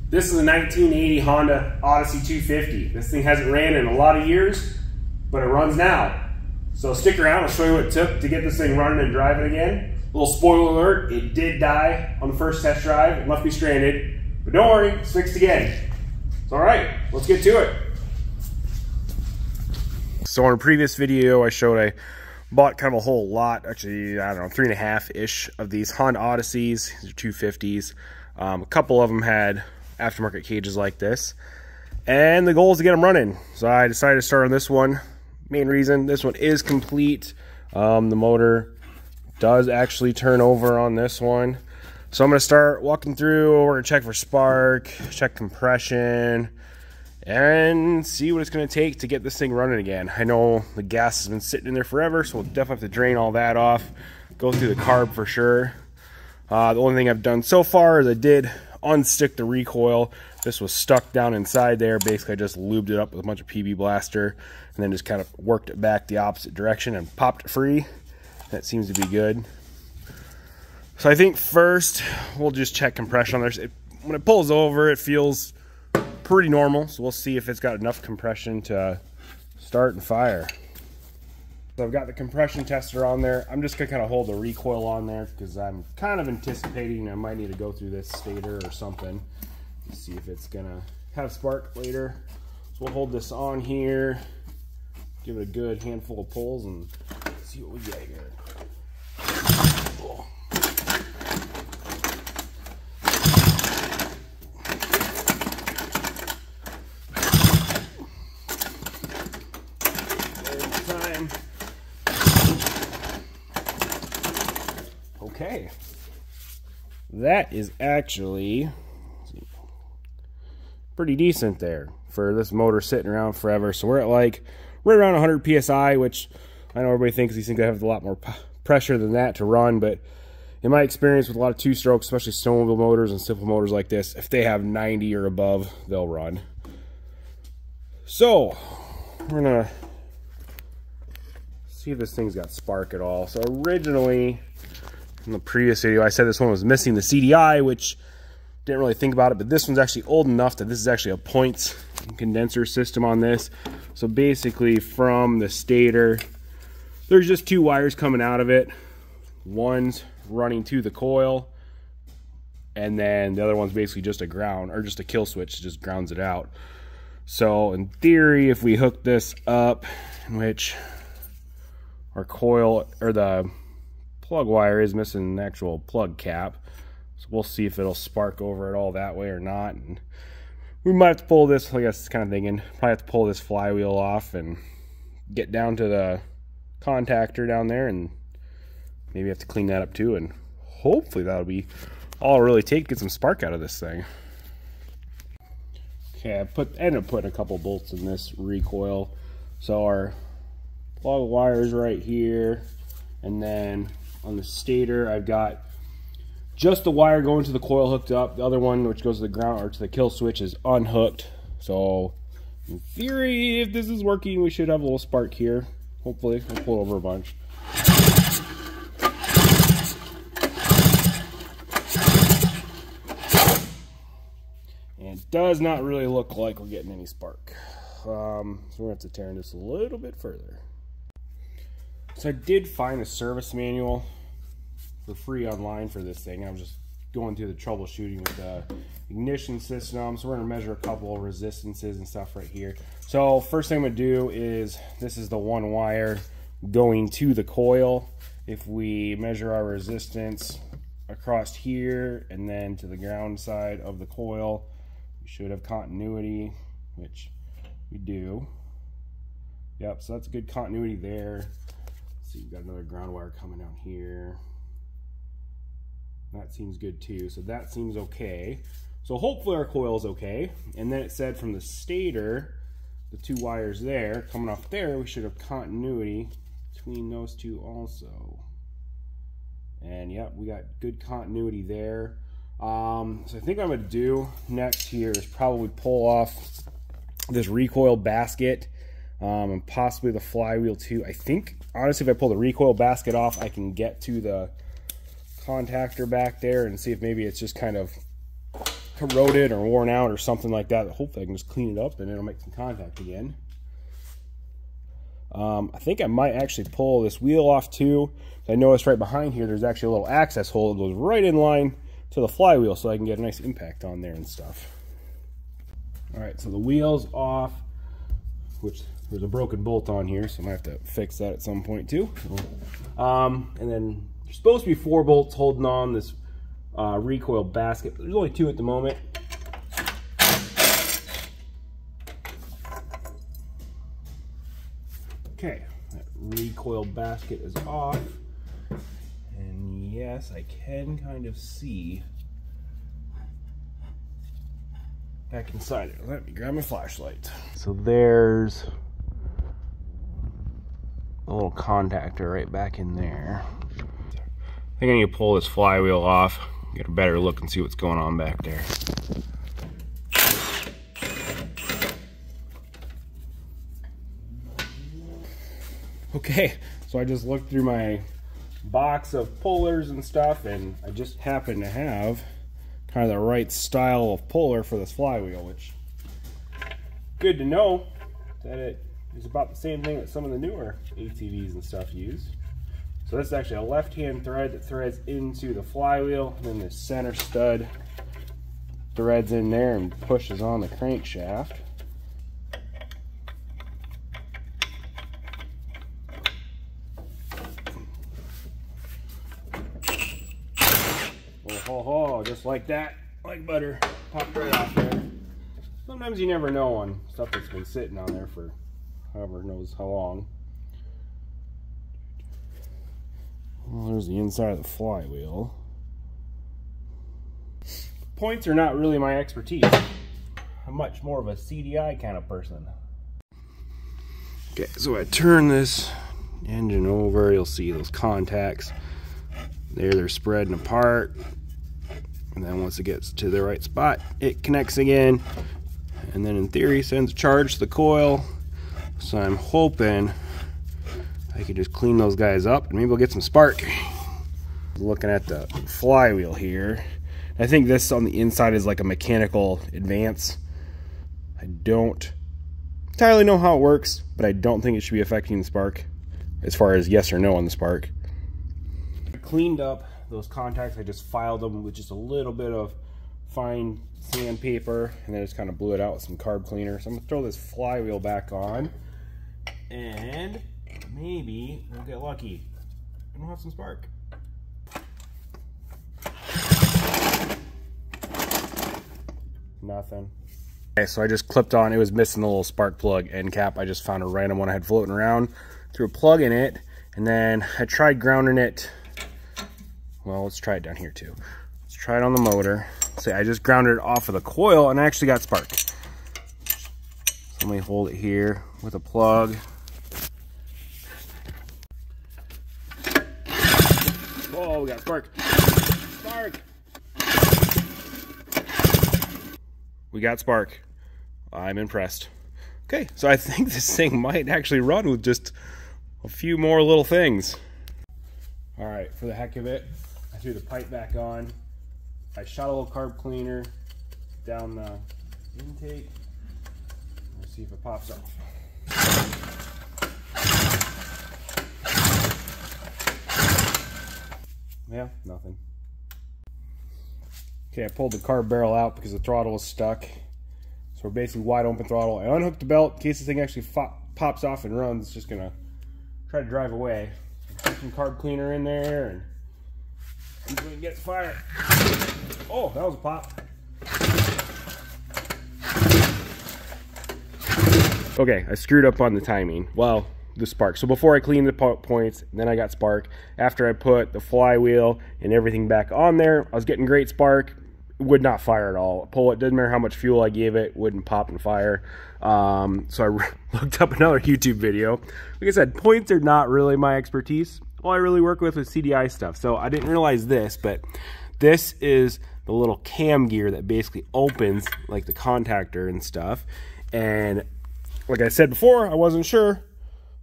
This is a 1980 Honda Odyssey 250. This thing hasn't ran in a lot of years, but it runs now. So stick around, I'll show you what it took to get this thing running and driving again. Little spoiler alert, it did die on the first test drive. It left me stranded, but don't worry, it's fixed again. It's all right, let's get to it. So in a previous video, I showed I bought kind of a whole lot, actually, I don't know, 3.5-ish of these Honda Odysseys. These are 250s. A couple of them had aftermarket cages like this, and the goal is to get them running. So I decided to start on this one. Main reason, this one is complete. The motor does actually turn over on this one. So I'm going to start walking through. We're going to check for spark, check compression, and see what it's going to take to get this thing running again. I know the gas has been sitting in there forever, so we'll definitely have to drain all that off, go through the carb for sure. The only thing I've done so far is I did unstick the recoil. This was stuck down inside there. Basically, I just lubed it up with a bunch of PB Blaster and then just kind of worked it back the opposite direction and popped it free. That seems to be good. So I think first we'll just check compression on there. When it pulls over, it feels pretty normal. So we'll see if it's got enough compression to start and fire. So I've got the compression tester on there. I'm just gonna kind of hold the recoil on there because I'm kind of anticipating I might need to go through this stator or something to see if it's gonna have spark later. So we'll hold this on here, give it a good handful of pulls and see what we get here. Cool. Okay, that is actually pretty decent there for this motor sitting around forever. So we're at like right around 100 psi, which I know everybody thinks these things have a lot more pressure than that to run, but in my experience with a lot of two-strokes, especially snowmobile motors and simple motors like this, if they have 90 or above, they'll run. So we're gonna see if this thing's got spark at all. So originally, in the previous video, I said this one was missing the CDI, which didn't really think about it, but this one's actually old enough that this is actually a points condenser system on this. So basically from the stator, there's just two wires coming out of it. One's running to the coil, and then the other one's basically just a ground, or just a kill switch, just grounds it out. So in theory, if we hook this up, in which our coil, or the plug wire is missing an actual plug cap, so we'll see if it'll spark over it all that way or not. And we might have to pull this, I guess, kind of thinking, probably have to pull this flywheel off and get down to the contactor down there, and maybe have to clean that up too, and hopefully that'll be all it'll really take to get some spark out of this thing. Okay, I ended up putting a couple bolts in this recoil. So our plug wire's right here, and then on the stator, I've got just the wire going to the coil hooked up. The other one, which goes to the ground or to the kill switch, is unhooked. So in theory, if this is working, we should have a little spark here. Hopefully, we'll pull over a bunch. And it does not really look like we're getting any spark. So we're gonna have to tear this a little bit further. So I did find a service manual for free online for this thing. I was just going through the troubleshooting with the ignition system. So we're gonna measure a couple of resistances and stuff right here. So first thing I'm gonna do is, this is the one wire going to the coil. If we measure our resistance across here and then to the ground side of the coil, we should have continuity, which we do. Yep, so that's good continuity there. So you've got another ground wire coming out here. That seems good too. So that seems okay. So hopefully our coil is okay. And then it said from the stator, the two wires there, coming off there, we should have continuity between those two also. And yep, we got good continuity there. So I think what I'm gonna do next here is probably pull off this recoil basket, and possibly the flywheel too. I think honestly, if I pull the recoil basket off, I can get to the contactor back there and see if maybe it's just kind of corroded or worn out or something like that. Hopefully I can just clean it up and it'll make some contact again. I think I might actually pull this wheel off too. I noticed right behind here there's actually a little access hole that goes right in line to the flywheel, so I can get a nice impact on there and stuff. Alright, so the wheel's off, which there's a broken bolt on here, so I might have to fix that at some point too. And then there's supposed to be 4 bolts holding on this recoil basket, but there's only 2 at the moment. Okay, that recoil basket is off, and yes, I can kind of see back inside it. Let me grab my flashlight. So there's a little contactor right back in there. I think I need to pull this flywheel off, get a better look and see what's going on back there. Okay, so I just looked through my box of pullers and stuff, and I just happen to have kind of the right style of puller for this flywheel, which good to know that it is about the same thing that some of the newer ATVs and stuff use. So this is actually a left-hand thread that threads into the flywheel, and then the center stud threads in there and pushes on the crankshaft. Oh, just like that, like butter, popped right off there. Sometimes you never know on stuff that's been sitting on there for however knows how long. Well, there's the inside of the flywheel. Points are not really my expertise. I'm much more of a CDI kind of person. Okay, so I turn this engine over, you'll see those contacts. There, they're spreading apart. And then once it gets to the right spot, it connects again. And then in theory, sends a charge to the coil. So I'm hoping I can just clean those guys up and maybe we'll get some spark. Looking at the flywheel here. I think this on the inside is like a mechanical advance. I don't entirely know how it works, but I don't think it should be affecting the spark as far as yes or no on the spark. I cleaned up those contacts. I just filed them with just a little bit of fine sandpaper and then just kind of blew it out with some carb cleaner. So I'm gonna throw this flywheel back on and maybe we'll get lucky and we'll have some spark. Nothing. Okay, so I just clipped on, it was missing the little spark plug end cap. I just found a random one I had floating around, threw a plug in it, and then I tried grounding it. Well, let's try it down here too. Let's try it on the motor. See, I just grounded it off of the coil and I actually got spark. So let me hold it here with a plug. Oh, we got spark. Spark! We got spark. I'm impressed. Okay, so I think this thing might actually run with just a few more little things. All right, for the heck of it, I threw the pipe back on. I shot a little carb cleaner down the intake. Let's see if it pops up. Yeah, nothing. Okay, I pulled the carb barrel out because the throttle was stuck. So we're basically wide open throttle. I unhooked the belt in case this thing actually pops off and runs. It's just gonna try to drive away. Put some carb cleaner in there and see if we can get the fire. Oh, that was a pop. Okay, I screwed up on the timing. Well, the spark. So before I cleaned the points, then I got spark. After I put the flywheel and everything back on there, I was getting great spark. It would not fire at all. Pull it, didn't matter how much fuel I gave it, wouldn't pop and fire. So I looked up another YouTube video. Like I said, points are not really my expertise. All I really work with is CDI stuff. So I didn't realize this, but this is the little cam gear that basically opens like the contactor and stuff. And like I said before, I wasn't sure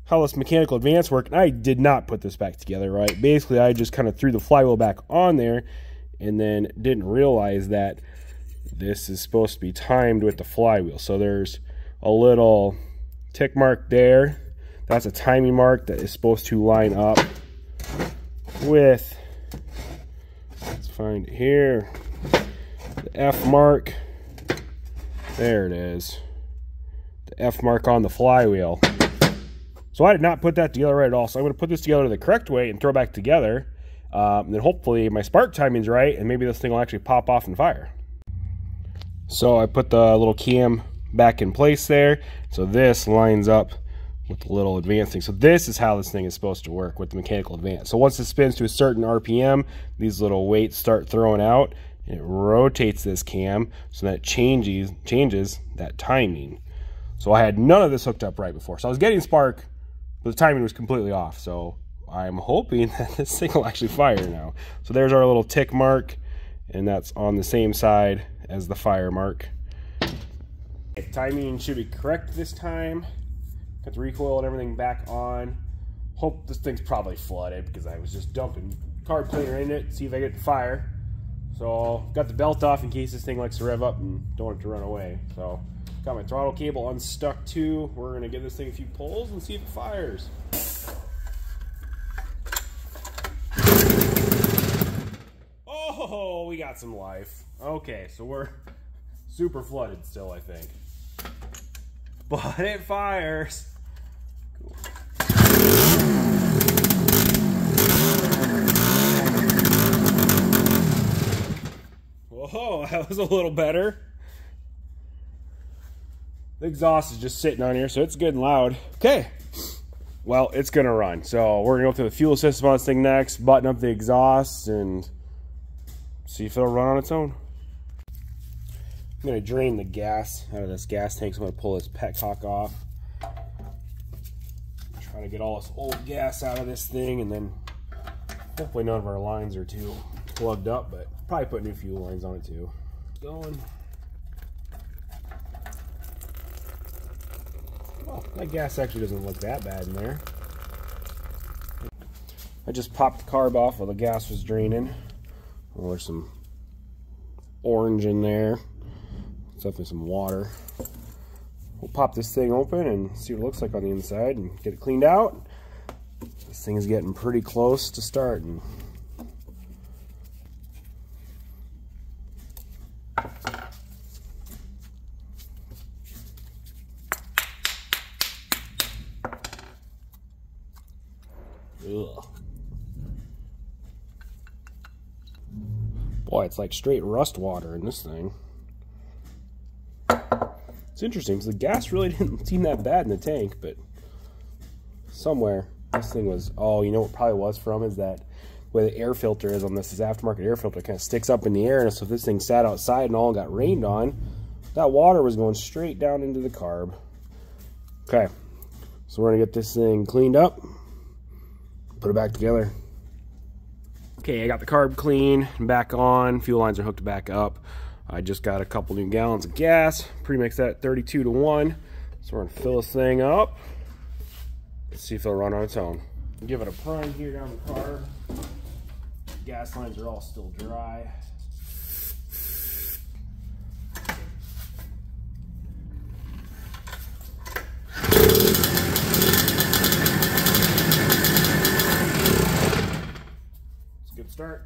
how this mechanical advance worked, and I did not put this back together right. Basically, I just kind of threw the flywheel back on there and then didn't realize that this is supposed to be timed with the flywheel. So there's a little tick mark there. That's a timing mark that is supposed to line up with, let's find it here, the F mark. There it is. The F mark on the flywheel. So I did not put that together right at all. So I'm going to put this together the correct way and throw it back together. And then hopefully my spark timing's right, and maybe this thing will actually pop off and fire. So I put the little cam back in place there. So this lines up with the little advance thing. So this is how this thing is supposed to work with the mechanical advance. So once it spins to a certain RPM, these little weights start throwing out, and it rotates this cam so that it changes that timing. So I had none of this hooked up right before. So I was getting spark, but the timing was completely off. So I'm hoping that this thing will actually fire now. So there's our little tick mark, and that's on the same side as the fire mark. Okay, timing should be correct this time. Got the recoil and everything back on. Hope this thing's probably flooded because I was just dumping carb cleaner in it, see if I get to fire. So got the belt off in case this thing likes to rev up and don't want it to run away. So got my throttle cable unstuck too. We're gonna give this thing a few pulls and see if it fires. Oh, we got some life. Okay, so we're super flooded still, I think. But it fires. Cool. Whoa, that was a little better. The exhaust is just sitting on here, so it's good and loud. Okay, well, it's gonna run. So we're gonna go through the fuel system on this thing next, button up the exhaust, and see if it'll run on its own. I'm gonna drain the gas out of this gas tank, so I'm gonna pull this petcock off. Try to get all this old gas out of this thing, and then hopefully none of our lines are too plugged up, but probably put new fuel lines on it too. Going. Oh, that gas actually doesn't look that bad in there. I just popped the carb off while the gas was draining. Oh, there's some orange in there. It's definitely some water. We'll pop this thing open and see what it looks like on the inside and get it cleaned out. This thing is getting pretty close to starting. Ugh. Boy, it's like straight rust water in this thing. It's interesting because the gas really didn't seem that bad in the tank, but somewhere this thing was, oh, you know what it probably was from is that where the air filter is on this aftermarket air filter kind of sticks up in the air, and so if this thing sat outside and all got rained on, that water was going straight down into the carb. Okay, so we're gonna get this thing cleaned up, put it back together. Okay, I got the carb clean and back on. Fuel lines are hooked back up. I just got a couple new gallons of gas. Premix that 32 to 1. So we're gonna fill this thing up. Let's see if it'll run on its own. Give it a prime here down the carb. Gas lines are all still dry. It's a good start.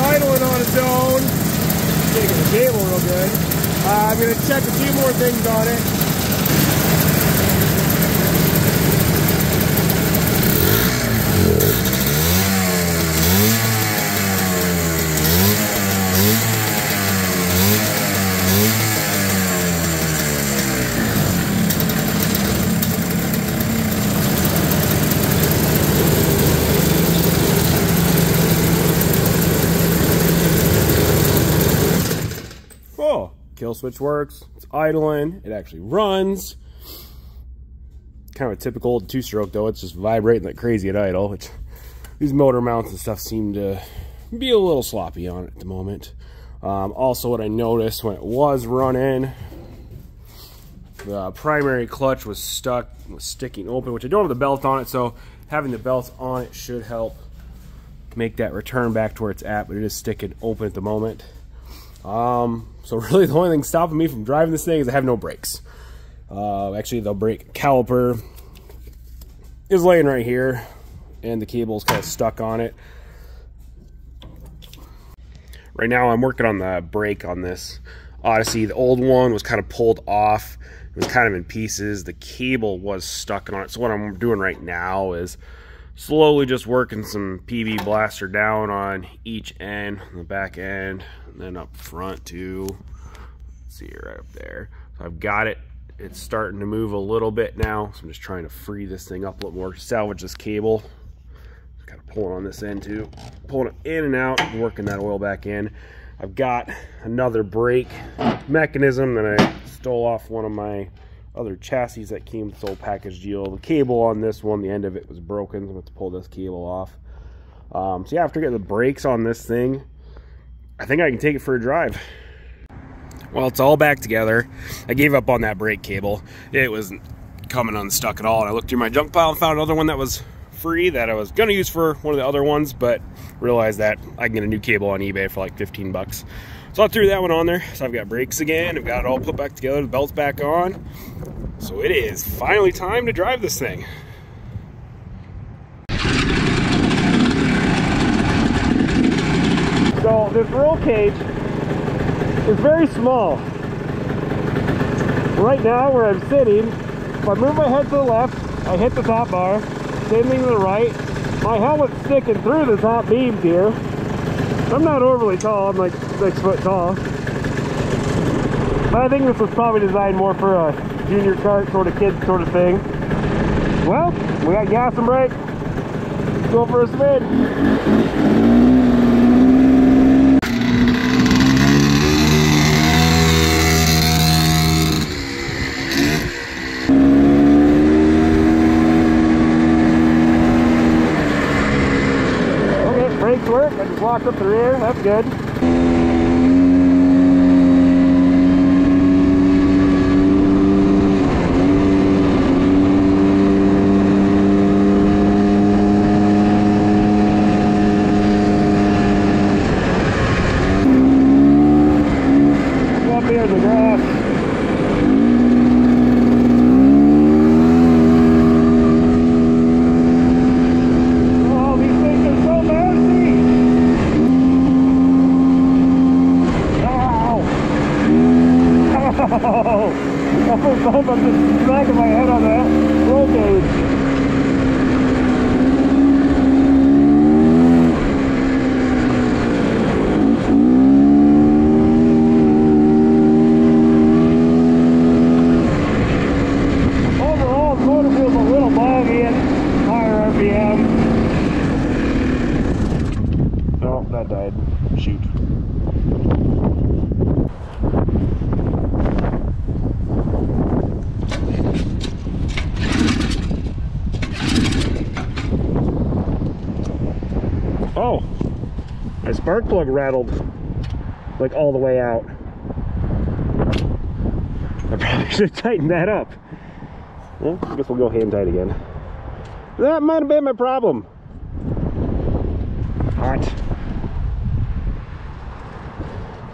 Idling on its own. Taking the cable real good. I'm going to check a few more things on it. Kill switch works, it's idling, it actually runs. Kind of a typical old two-stroke though, it's just vibrating like crazy at idle, which these motor mounts and stuff seem to be a little sloppy on it at the moment. Also what I noticed when it was running, the primary clutch was sticking open, which I don't have the belt on it, so having the belt on it should help make that return back to where it's at, but it is sticking open at the moment. So really the only thing stopping me from driving this thing is I have no brakes. Actually, the brake caliper is laying right here, and the cable is kind of stuck on it. Right now I'm working on the brake on this Odyssey. The old one was kind of pulled off. It was kind of in pieces. The cable was stuck on it. So what I'm doing right now is slowly just working some PV blaster down on each end, on the back end, and then up front too. Let's see, right up there. So I've got it. It's starting to move a little bit now. So I'm just trying to free this thing up a little more, salvage this cable. Kind of pulling on this end too, pulling it in and out, working that oil back in. I've got another brake mechanism that I stole off one of my other chassis that came with this old package deal. The cable on this one, the end of it was broken, so I'm going to pull this cable off. So yeah, after getting the brakes on this thing, I think I can take it for a drive. Well, it's all back together. I gave up on that brake cable. It wasn't coming unstuck at all, and I looked through my junk pile and found another one that was free that I was going to use for one of the other ones, but realized that I can get a new cable on eBay for like 15 bucks. So I threw that one on there. So I've got brakes again. I've got it all put back together. The belt's back on. So it is finally time to drive this thing. So this roll cage is very small. Right now where I'm sitting, if I move my head to the left, I hit the top bar. Same thing to the right. My helmet's sticking through the top beams here. I'm not overly tall, I'm like 6 foot tall. But I think this was probably designed more for a junior kart sort of kid sort of thing. Well, we got gas and brake. Let's go for a spin. Work. I just locked up the rear. That's good. Up here in the grass. The first time I'm just smacking my head on that roll cage. Overall, the motor feels a little boggy at higher RPM. Oh, that died. Shoot. Oh, my spark plug rattled like all the way out. I probably should have tightened that up. Well, I guess we'll go hand tight again. That might have been my problem. Hot.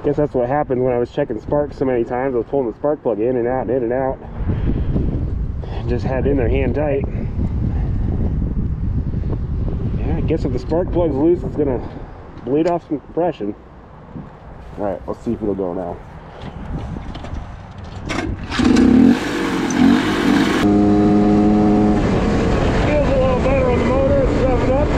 Guess that's what happened when I was checking sparks so many times. I was pulling the spark plug in and out and in and out. Just had it in there hand tight. I guess if the spark plug's loose, it's gonna bleed off some compression. Alright, let's see if it'll go now. Feels a little better on the motor, it's revving up.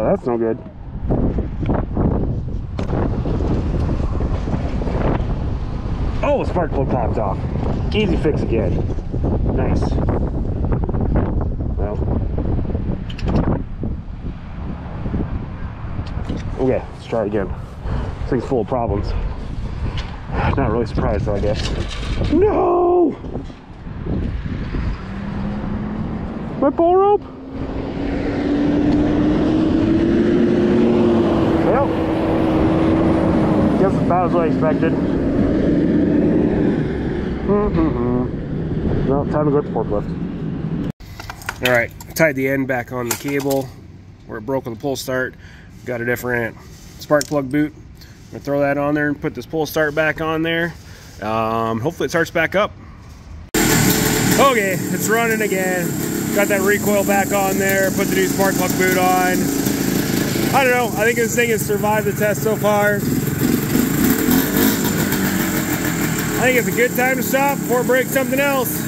that's no good. Oh, spark plug popped off. Easy fix again. Nice. Well. Okay, let's try it again. This thing's full of problems. Not really surprised though, I guess. No! My pull rope? Well, guess it's about as I expected. Well, time to go to the forklift. Alright, tied the end back on the cable where it broke with the pull start. Got a different spark plug boot. I'm gonna throw that on there and put this pull start back on there. Hopefully it starts back up. Okay, it's running again. Got that recoil back on there, put the new spark plug boot on. I don't know, I think this thing has survived the test so far. I think it's a good time to stop before it breaks something else.